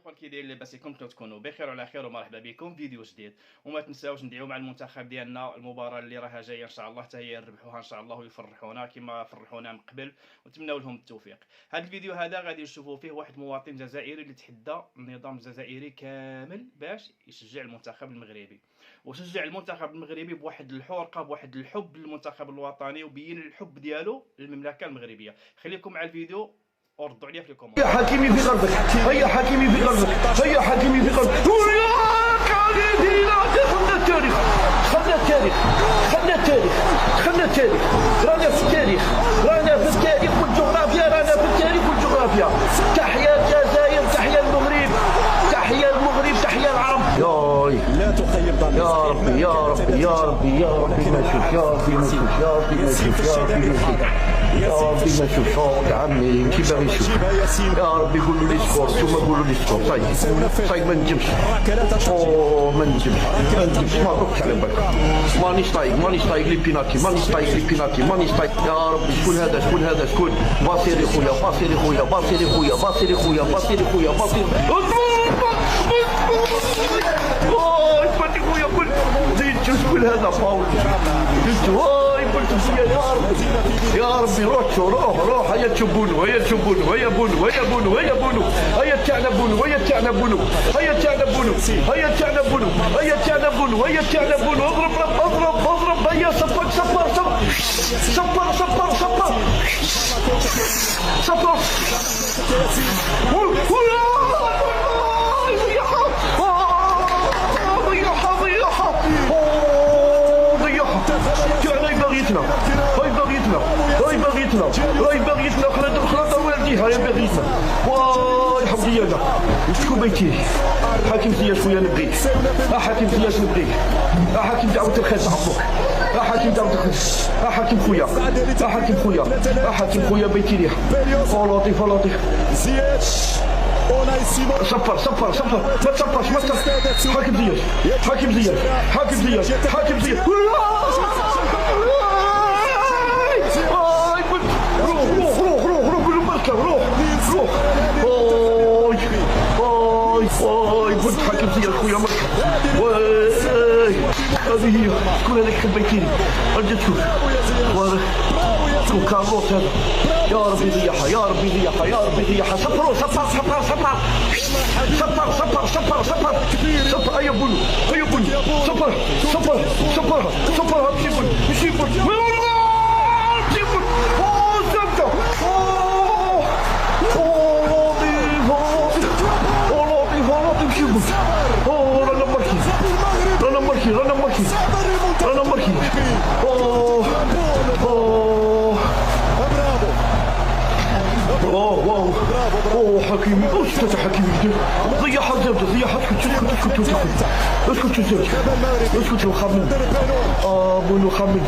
الاخوان كي دايرين لاباس كنتو تكونوا بخير وعلى خير ومرحبا بكم فيديو جديد. وما تنساوش ندعيو مع المنتخب ديالنا المباراه اللي راها جايه ان شاء الله حتى هي يربحوها ان شاء الله ويفرحونا كما فرحونا من قبل، ونتمنوا لهم التوفيق. هذا الفيديو هذا غادي نشوفوا فيه واحد مواطن جزائري اللي تحدى النظام الجزائري كامل باش يشجع المنتخب المغربي، وشجع المنتخب المغربي بواحد الحرقه بواحد الحب للمنتخب الوطني، وبين الحب ديالو للمملكه المغربيه. خليكم مع الفيديو وردوا عليا في الكومنت. هيا حكيمي في قلبك، هيا حكيمي في قلبك، هيا حكيمي في قلبك. ويا كاليدينا خدنا التاريخ، خدنا التاريخ، خدنا التاريخ، خدنا التاريخ، رانا في التاريخ، رانا في التاريخ والجغرافيا، رانا في التاريخ والجغرافيا. تحيا الجزائر، تحيا المغرب، تحيا المغرب، تحيا العرب. ياي لا تخيب ظني يا ربي يا ربي يا ربي يا ربي ما نشوف، يا ربي ما نشوف، يا ربي ما نشوف، يا ربي ما نشوف، يا ربي ما نشوف. شوف عمي كي باغي يشوف، يا ربي قولوا لي سكور، نتوما قولوا لي سكور. صايب ما نجمش، ما نجمش، ما نجمش، ما نروحش على بالك. مانيش طايق، مانيش طايق لي بينالتي، مانيش طايق لي بينالتي، مانيش طايق. يا ربي شكون هذا، شكون هذا، شكون؟ باصيري خويا، باصيري خويا، باصيري خويا، باصيري خويا، باصيري خويا، باصيري. فاتي خويا قول زيد شكون هذا باول زيد هاي قلت فيا يا ربي يا ربي. روح هيا تشوفونو، هيا تشوفونو، هيا بونو، هيا بونو، هيا بونو، هيا تاعنا بونو، هيا تاعنا بونو، هيا تاعنا بونو، هيا تاعنا بونو، هيا تاعنا بونو، هيا تاعنا بونو. اضرب هيا صفر صفر صفر صفر صفر صفر صفر. راهي باغيتنا خلاص والديها راهي باغيتنا. واي حمد لله شكون بيتي حاكم فيا شويه نبغيك، حاكم فيا شنو نبغيك، حاكم دعوة الخير عمرك، حاكم دعوة الخير، حاكم خويا، حاكم خويا، حاكم خويا بيتي ليها. لطيف لطيف صفر صفر صفر ما تصفرش ما تصفرش. حاكم زياد، حاكم زياد، حاكم زياد، حاكم زياد. قلت حاكم زياد خويا مركب. هذه هي شكون هذاك خبيتيني رجع تشوف شكون كارلوس هذا. يا ربي ضيعها، يا ربي ضيعها، يا ربي ضيعها. صفروا صفر صفر صفر صفر صفر صفر صفر صفر. هيا بونو، هيا بونو، صفر صفر صفر صفر. مشي بونو، مشي بونو، مشي بونو. زبده رانا مركي. حكيمي اسكت حكيمي ضيعها الزبده، ضيعها. اسكت خمن. بونو خمن.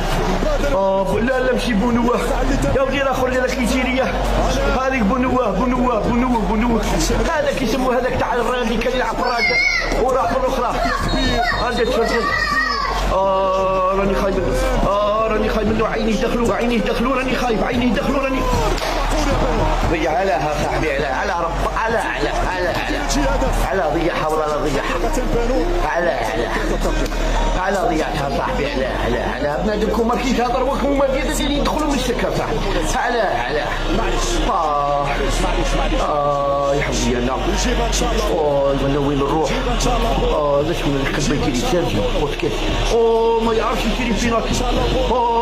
لا ماشي بونو يا ولدي، راه خرج لك نيجيريا هذيك بونو هذاك يسموه هذاك تاع الراجل كان يلعب في الراجل وراح من الاخرى. هذا تشرجل. راني خايف، راني خايف منه. عينيه دخلوا راني خايف، عينيه دخلوا راني ضيع علىها صاحبي، على رب على ضيعها ولا لا ضيعها على ضيعتها صاحبي. على بنادمكم ما كي تهضر وكم ما ديالي يدخلوا من السكه صاحبي. على يا حبيبي انا من وين نروح. شكون اللي خبيتي لي سيرجيو بوسكيت. ما يعرفش يشري بيناتي،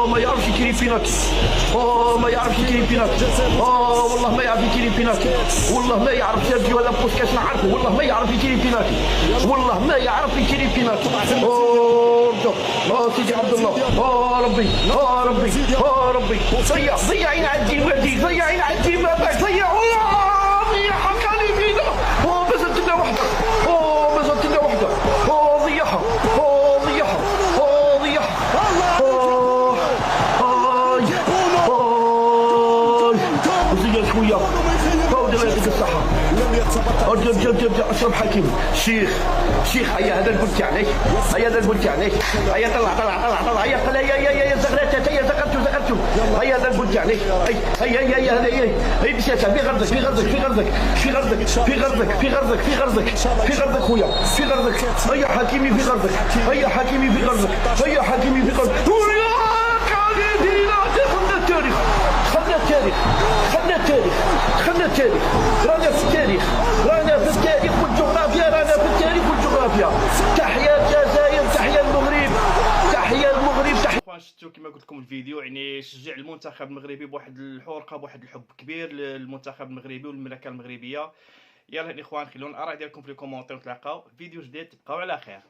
ما يعرفش يشري بيناتي، ما يعرفش يشري بيناتي. والله ما يعرف يشري بيناتي، والله ما يعرف سيرجيو ولا بوسكيت نعرفه، والله ما يعرف يشري بيناتي، والله ما يعرف يشري بيناتي. سيدي عبد الله. ربي ضيعين عندي ولدي، ضيعين عندي ما بعد ضيعوا. ضيعها كان فينا. بزلت لنا وحده، بزلت لنا وحده. ضيعها ضيعها زياد شويه. الله يعطيك الصحه. ارجع اشرب حكيم. شيخ هيا هذا البول تاعك، هيا هذا البول تاعك، هيا طلع هيا زغرتها، هيا زغرتو، هيا هذا البول رجع لي هي مشات في غرزك في غرزك في غرزك في غرزك في غرزك في غرزك في غرزك في غرزك خويا في غرزك. هيا حكيمي في غرزك هيا حكيمي في غرزك هيا حكيمي في غرزك. خدنا التاريخ خدنا التاريخ خدنا التاريخ خدنا التاريخ. رانا في التاريخ رانا في التاريخ والجغرافيا رانا في التاريخ والجغرافيا. تحيا الجزائر تحيا المغرب تحيا المغرب تحيا. اخوان شفتوا كما قلت لكم الفيديو، يعني شجع المنتخب المغربي بواحد الحرقه بواحد الحب كبير للمنتخب المغربي والمملكه المغربيه. يلا الاخوان خلونا الاراء ديالكم في الكومونتير، ونتلاقاو فيديو جديد، تبقاو على خير.